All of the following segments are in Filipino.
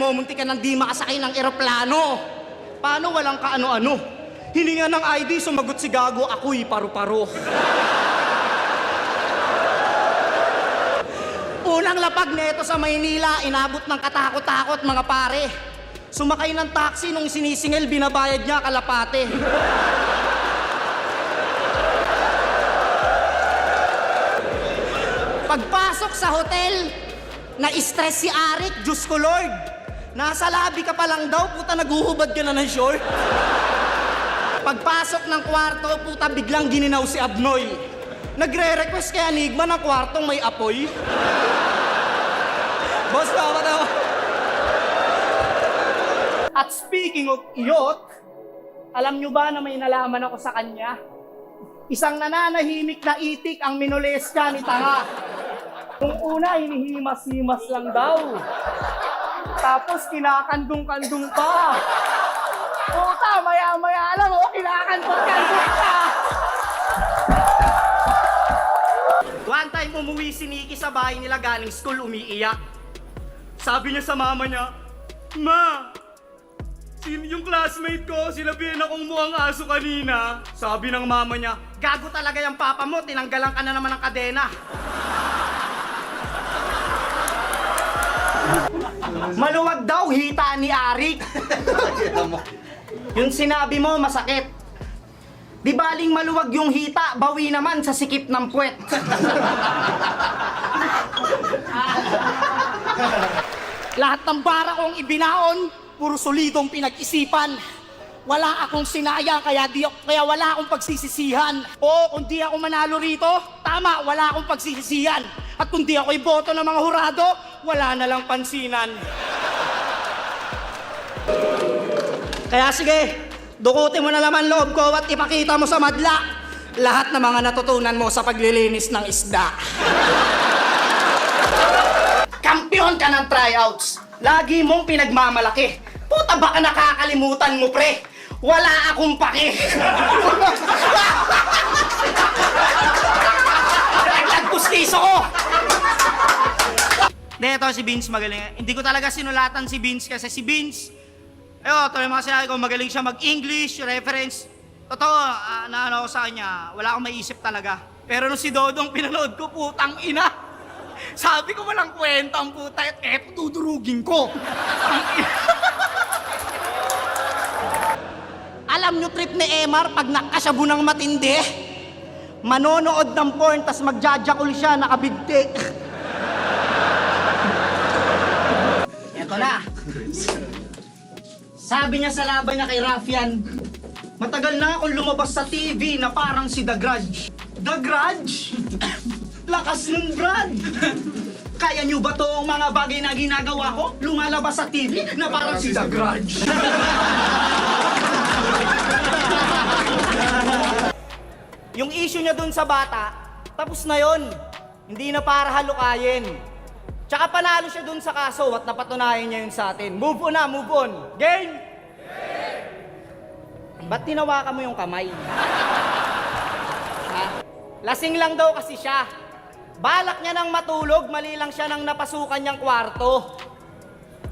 mo, munti ka nang di makasakay ng eroplano. Paano walang kaano-ano? Hininga ng ID, sumagot si Gago, ako'y paru-paro. Unang lapag neto sa Maynila, inabot ng katakot-takot mga pare. Sumakay ng taxi nung sinisingil, binabayad niya kalapate. Pagpasok sa hotel, na-stress si Arik, Diyos ko Lord. Nasa lobby ka pa lang daw, puta naguhubad ka na ng short. Pagpasok ng kwarto, puta biglang gininaw si Abnoy. Nagre-request kay Enigma ng kwartong may apoy. Boss, tama daw. At speaking of iyot, alam nyo ba na may nalaman ako sa kanya? Isang nananahimik na itik ang minolestya ni Tanga. Kung una, hinihimas-himas lang daw. Tapos kinakandong-kandong pa. Puta, maya-maya lang, oh, kinakandong-kandong pa. One time, umuwi si Nikki sa bahay nila galing school, umiiyak. Sabi niya sa mama niya, Ma, yung classmate ko, sinabihan akong mukhang aso kanina. Sabi ng mama niya, gago talaga yung papa mo, tinanggalan ka na naman ng kadena. Maluwag daw, hita ni Arik. Yung sinabi mo, masakit. Di baling maluwag yung hita, bawi naman sa sikip ng puwet. Lahat ng bara kong ibinaon, puro solidong pinag-isipan. Wala akong sinayang, kaya wala akong pagsisisihan. O kung di ako manalo rito, tama, wala akong pagsisisihan. At kung di ako iboto ng mga hurado, wala na lang pansinan. Kaya sige, dukutin mo na naman loob ko at ipakita mo sa madla lahat ng mga natutunan mo sa paglilinis ng isda. Kampiyon ka ng tryouts. Lagi mong pinagmamalaki. Puta baka nakakalimutan mo pre. Wala akong pake. Nagpustiso ko. Ito si Vince magaling. Hindi ko talaga sinulatan si Vince kasi si Vince, ito yung mga sinabi ko, magaling siya mag-English, reference. Totoo, naano ko sa kanya, wala akong maiisip talaga. Pero nung si Dodong pinanood ko, putang ina. Sabi ko walang kwenta ang puta, eto tudurugin ko. Alam nyo trip ni Emar, pag nakasyabo ng matindi, manonood ng porn, tas magjajakul siya, nakabigti. Eto na. Sabi niya sa laban niya kay Raffian, matagal na akong lumabas sa TV na parang si The Grudge. The Grudge? Lakas nun, Brad! Kaya niyo ba to mga bagay na ginagawa ko? Lumalabas sa TV na parang si The Grudge. Yung issue niya dun sa bata, tapos na yon. Hindi na para halukayin. Tsaka panalo siya dun sa kaso at napatunayan niya yun sa atin. Move on na, move on. Game? Ba't tinawakan mo yung kamay? Ha? Lasing lang daw kasi siya. Balak niya nang matulog, mali lang siya nang napasukan niyang kwarto.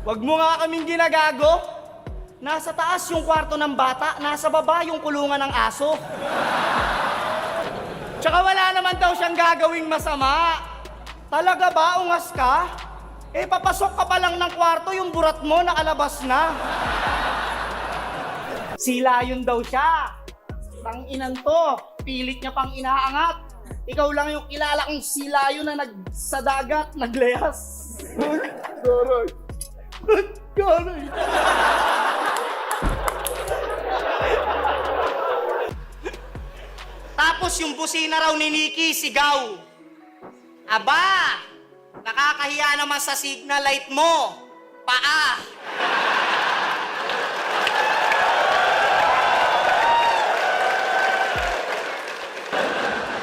Huwag mo nga kaming ginagago. Nasa taas yung kwarto ng bata, nasa baba yung kulungan ng aso. Tsaka wala naman daw siyang gagawing masama. Talaga ba, ungas ka? Eh, papasok ka pa lang ng kwarto, yung burat mo nakalabas na. Sila yun daw siya. Tanginan to, pilit niya pang inaangat. Ikaw lang yung kilala kong sila yun na sa dagat, naglehas. Garay. Garay. Tapos yung busina raw ni Nikki, sigaw. Aba, nakakahiya naman sa signal light mo. Paa.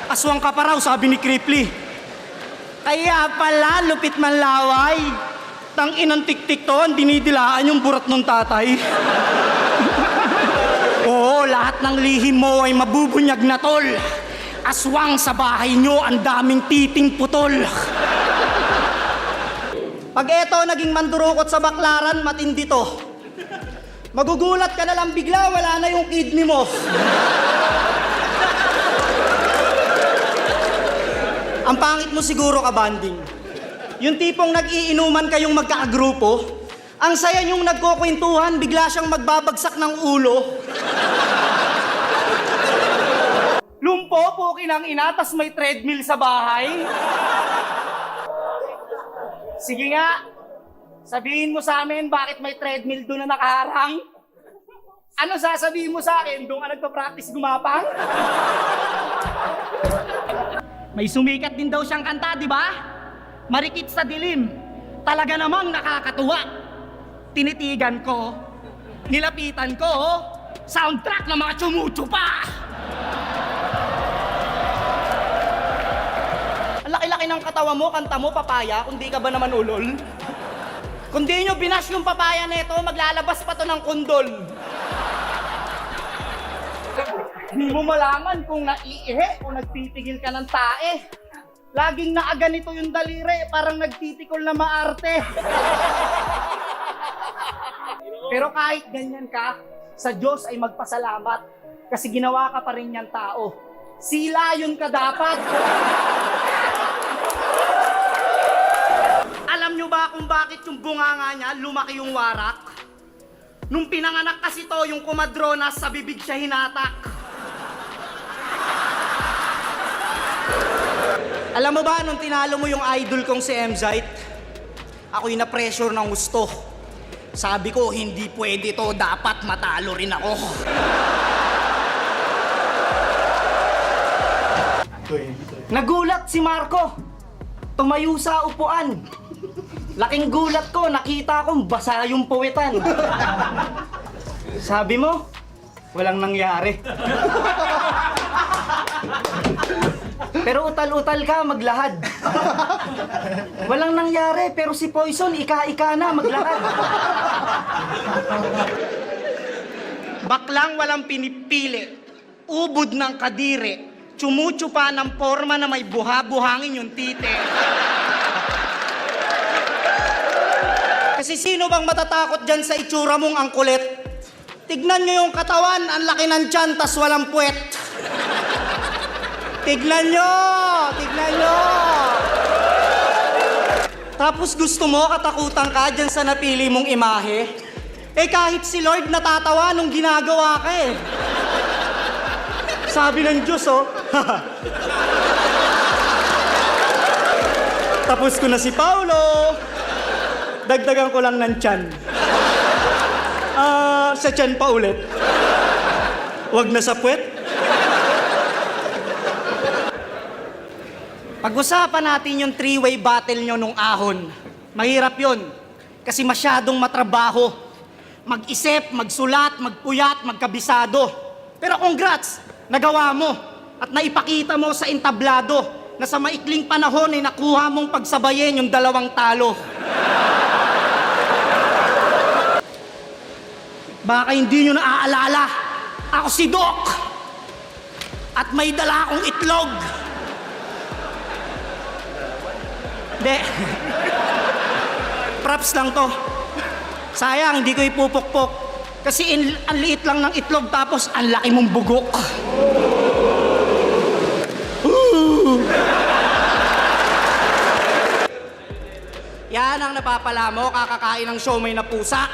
Aswang ka pa raw, sabi ni Kripley. Kaya pala, lupit man laway. Tang-inang tik-tik to, dinidilaan yung burat ng tatay. Oo, lahat ng lihim mo ay mabubunyag na tol. Aswang sa bahay nyo, ang daming titing putol. Pag eto naging mandurukot sa baklaran, matindi to. Magugulat ka na lang bigla, wala na yung kidney mo. Ang pangit mo siguro ka, banding. Yung tipong nag-iinuman kayong magkaagrupo, ang saya niyong nagkukwentuhan, bigla siyang magbabagsak ng ulo. Lumpo, pukin ang ina, tas may treadmill sa bahay. Sige nga, sabihin mo sa amin bakit may treadmill doon na nakaharang? Ano sasabihin mo sa akin? Doon ka nagpa-practice gumapang? May sumikat din daw siyang kanta, di ba? Marikit sa dilim. Talaga namang nakakatuwa. Tinitigan ko, nilapitan ko, soundtrack ng mga tsumutsupa! Ang laki-laki ng katawa mo, kanta mo, papaya, kung di ka ba naman ulol? Kung di nyo binash yung papaya neto, maglalabas pa to ng kundol. Hindi mo malaman kung naiihi o nagtitigil ka ng tae. Laging naaganito yung daliri, parang nagtitikol na maarte. Pero kahit ganyan ka, sa Diyos ay magpasalamat kasi ginawa ka pa rin niyang tao. Sila yun ka dapat. Alam nyo ba kung bakit yung bunganga niya lumaki yung warak? Nung pinanganak kasi to, yung kumadronas sa bibig siya hinatak. Alam mo ba, nung tinalo mo yung idol kong si Mzite, ako'y na-pressure ng gusto. Sabi ko, hindi pwede to, dapat matalo rin ako. Nagulat si Marco. Tumayo sa upuan. Laking gulat ko, nakita kong basa yung puwetan. Sabi mo, walang nangyari. Pero utal-utal ka, maglahad. Walang nangyari, pero si Poison, ika-ika na, maglakad. Baklang walang pinipili, ubod ng kadire, tsumutsupa ng forma na may buha-buhangin yung tite. Kasi sino bang matatakot dyan sa itsura mong ang kulit? Tignan nyo yung katawan, ang laki ng tiyan, tas walang puwet. Tignan nyo! Tignan nyo! Tapos gusto mo katakutan ka dyan sa napili mong imahe? Eh kahit si Lord natatawa nung ginagawa ka eh. Sabi ng Diyos oh. Tapos ko na si Paulo. Dagdagan ko lang ng tiyan. Sa tiyan pa ulit. Wag na sa puwet. Pag-usapan natin yung three-way battle nyo nung ahon. Mahirap yun. Kasi masyadong matrabaho. Mag-isip, magsulat, magpuyat, magkabisado. Pero congrats, nagawa mo. At naipakita mo sa entablado na sa maikling panahon ay nakuha mong pagsabayin yung dalawang talo. Baka hindi nyo naaalala. Ako si Doc. At may dala akong itlog. Hindi. Props lang to. Sayang, hindi ko ipupukpok. Kasi ang liit lang ng itlog tapos ang laki mong bugok. Yan ang napapala mo, kakakain ng siomay na pusa.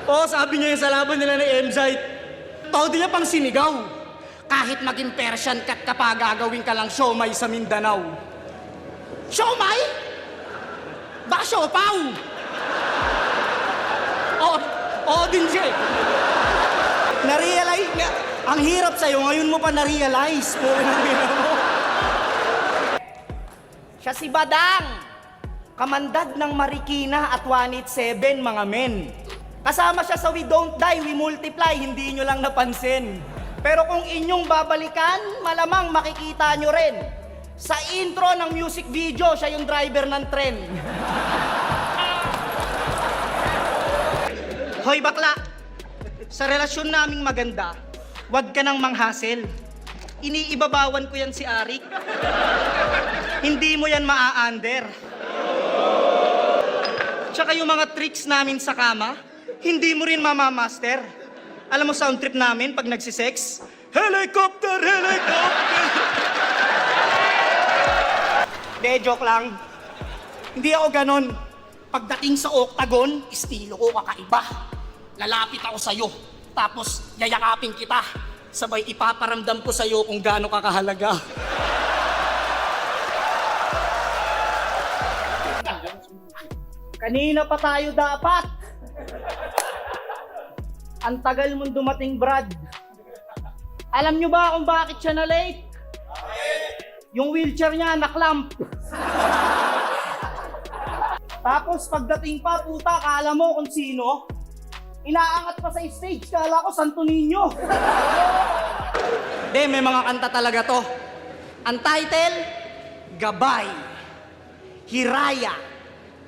Oo, sabi niya yung sa laban nila ni Mzite. Todo niya pang sinigaw. Kahit maging Persian cat ka pa, gagawin ka lang siomay sa Mindanao. Siomay? Baka siopaw? Oo din siya eh. Na-realize nga, ang hirap sa'yo, ngayon mo pa na-realize. Siya si Badang, kamandag ng Marikina at 187 mga men. Kasama siya sa We Don't Die, We Multiply, hindi nyo lang napansin. Pero kung inyong babalikan, malamang makikita nyo rin. Sa intro ng music video, siya yung driver ng tren. Hoy bakla, sa relasyon naming maganda, wag ka nang manghasel. Iniibabawan ko yan si Arik. Hindi mo yan maa-under. Tsaka yung mga tricks namin sa kama, hindi mo rin mamamaster. Alam mo sound trip namin pag nagsisex? Helicopter, helicopter! De, joke lang. Hindi ako ganon. Pagdating sa octagon, estilo ko kakaiba. Lalapit ako sa'yo, tapos yayakapin kita. Sabay ipaparamdam ko sa'yo kung gaano kakahalaga. Kanina pa tayo dapat. Ang tagal mong dumating, Brad. Alam nyo ba kung bakit siya na late? Yung wheelchair niya naklamp. Tapos pagdating pa, puta, kala mo kung sino? Inaangat pa sa stage, kala ko Santo Niño. De, may mga kanta talaga to. Ang title, Gabay, Hiraya,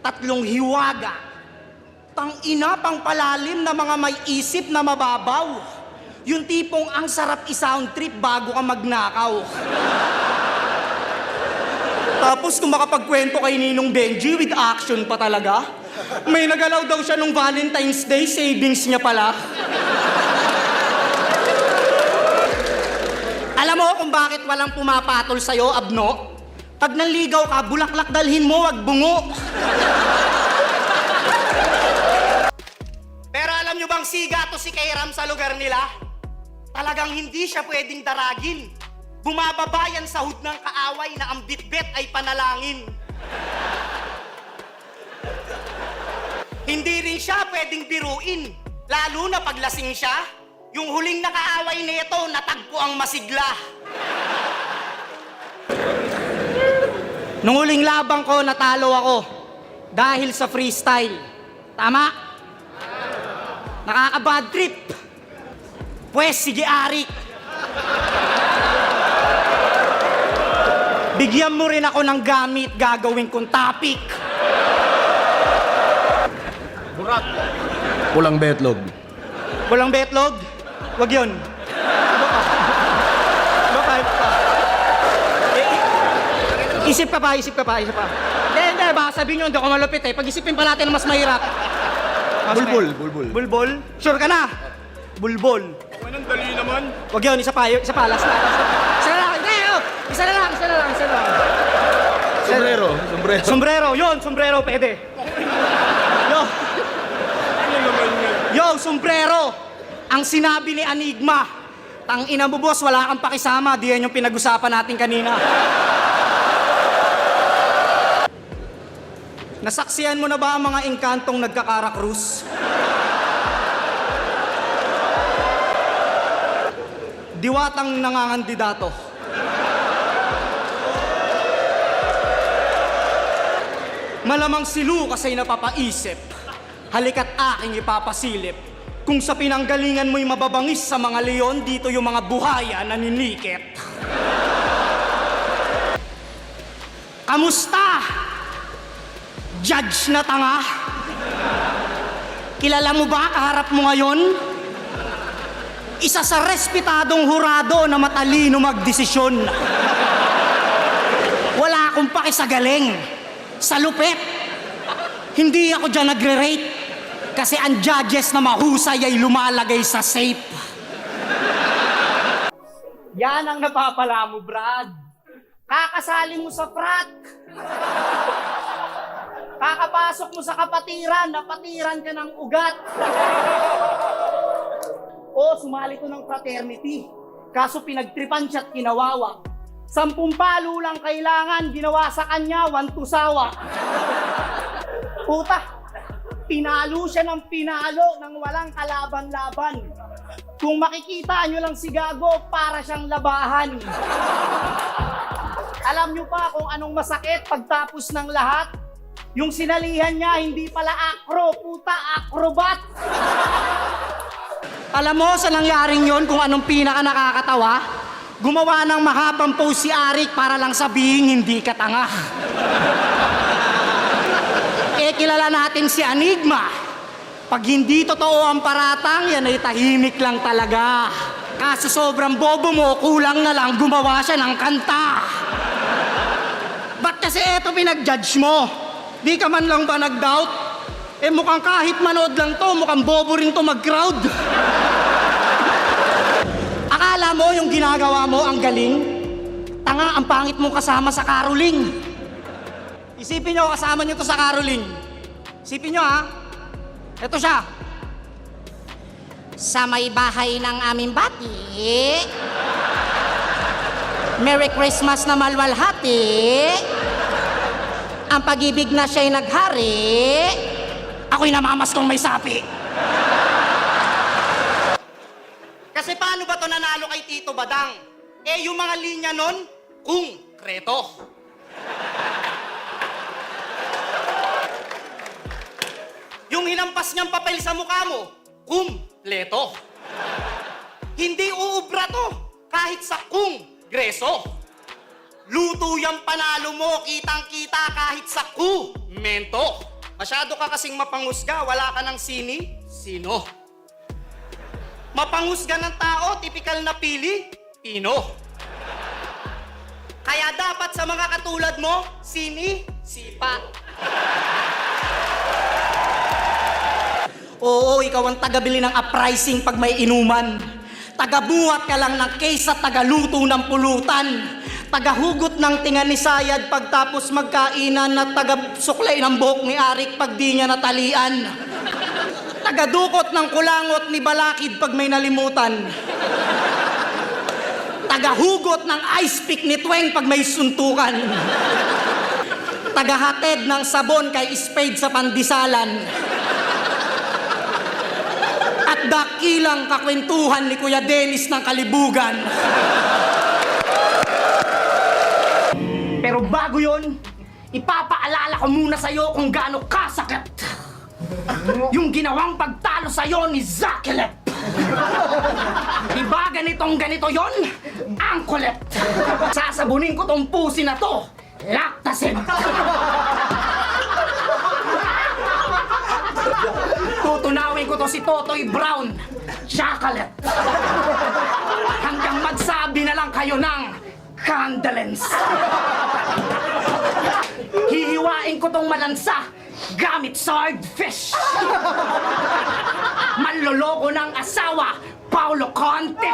Tatlong Hiwaga, tang-ina pang palalim na mga may isip na mababaw. Yung tipong ang sarap i-sound trip bago ka magnakaw. Tapos kung makapagkwento kay Ninong Benji with action pa talaga, may nagalaw daw siya nung Valentine's Day, savings niya pala. Alam mo kung bakit walang pumapatol sa'yo, Abno? Pag nanligaw ka, bulaklak dalhin mo, wag bungo. Pero alam nyo bang siga to si Kairam sa lugar nila? Talagang hindi siya pwedeng daragin. Bumababayan sa hud ng kaaway na ang bitbit ay panalangin. Hindi rin siya pwedeng biruin, lalo na paglasing siya. Yung huling nakaaway nito, natagpo ang masigla. Nung huling labang ko, natalo ako. Dahil sa freestyle. Tama? Nakaka-bad trip. Pwes, sige Arik. Bigyan mo rin ako ng gamit, gagawin kong topic. Burak. Walang betlog. Walang betlog? Wag yun. Baka. Isip ka pa. Hindi, baka sabihin nyo, hindi ako malupit eh. Pag-isipin pa natin na mas mahirap. Bulbul. Bulbol? Sure ka na? Bulbol. Anong dali naman? Wag yun, isa pa, last na. Isa na lang, hindi, isa na lang. Sombrero. Sombrero, yun, sombrero, pwede. Ano naman yan? Yo, sombrero! Ang sinabi ni Enigma, tang ina mo boss, wala kang pakisama, di yan yung pinag-usapan natin kanina. Nasaksihan mo na ba ang mga engkantong nagkakarakrus? Diwatang nangangandidato. Malamang silu kasi napapaisip. Halika't aking ipapasilip. Kung sa pinanggalingan mo'y mababangis sa mga leon, dito yung mga buhaya na ninikit. Kamusta? Judge na tanga? Kilala mo ba kaharap mo ngayon? Isa sa respetadong hurado na matalino magdesisyon. Wala akong pakisagaling. Sa lupet, hindi ako dyan nagre-rate kasi ang judges na mahusay ay lumalagay sa safe. Yan ang napapala mo, Brad. Kakasali mo sa frat. Kakapasok mo sa kapatiran, napatiran ka ng ugat. O, sumali ko ng fraternity. Kaso pinagtripan siya at kinawawa. 10 palo lang kailangan, ginawa sa kanya, 1 tusawa. Puta, pinalo siya ng pinalo nang walang kalaban-laban. Kung makikita nyo lang si Gago, para siyang labahan. Alam nyo pa kung anong masakit pagtapos ng lahat? Yung sinalihan niya, hindi pala acro, puta, acrobat. Alam mo sa nangyaring yon kung anong pinaka nakakatawa? Gumawa ng mahabang post si Arik para lang sabihin hindi ka tanga. Kilala natin si Enigma. Pag hindi totoo ang paratang, yan ay tahimik lang talaga. Kaso sobrang bobo mo, kulang na lang gumawa siya ng kanta. Ba't kasi eto pinag-judge mo? Di ka man lang ba nag-doubt? Eh mukhang kahit manood lang to, mukhang bobo rin to mag-crowd. Akala mo yung ginagawa mo ang galing? Tanga, ang pangit mong kasama sa caroling. Isipin nyo, kasama nyo to sa caroling. Isipin nyo ha. Ito siya. Sa may bahay ng aming bati, Merry Christmas na malwalhati. Ang pag-ibig na siya'y naghari. Ako'y namamaskong may sapi. Kasi paano ba to nanalo kay Tito Badang? Eh, yung mga linya nun, konkreto. Yung hinampas niyang papel sa mukha mo, kumpleto. Hindi uubra to, kahit sa kongreso. Luto yung panalo mo, kitang-kita kahit sa kumento. Masyado ka kasing mapangusga, wala ka ng sino. Mapangusga ng tao, tipikal na pili, Pino. Kaya dapat sa mga katulad mo, sipa. Oo, ikaw ang tagabili ng uprising pag may inuman. Tagabuhat ka lang ng case at tagaluto ng pulutan. Tagahugot ng tinga ni Sayad pagtapos magkainan at tagasuklay ng buhok ni Arik pag di niya natalian. Tagadukot ng kulangot ni Balakid pag may nalimutan. Tagahugot ng ice pick ni Tweng pag may suntukan. Tagahatid ng sabon kay Spade sa pandisalan. At dakilang kakwentuhan ni Kuya Dennis ng Kalibugan. Pero bago yon, ipapaalala ko muna sa'yo kung gaano kasakit yung ginawang pagtalo sa'yo ni Zakilep. Diba ganito yon? Ang kulit. Sasabunin ko tong pusi na to. Laktasin. Tutunawin ko to si Totoy Brown. Chocolate. Hanggang magsabi na lang kayo ng condolence. Hihiwain ko tong malansa gamit swordfish. Manloloko ng asawa, Paulo Conte.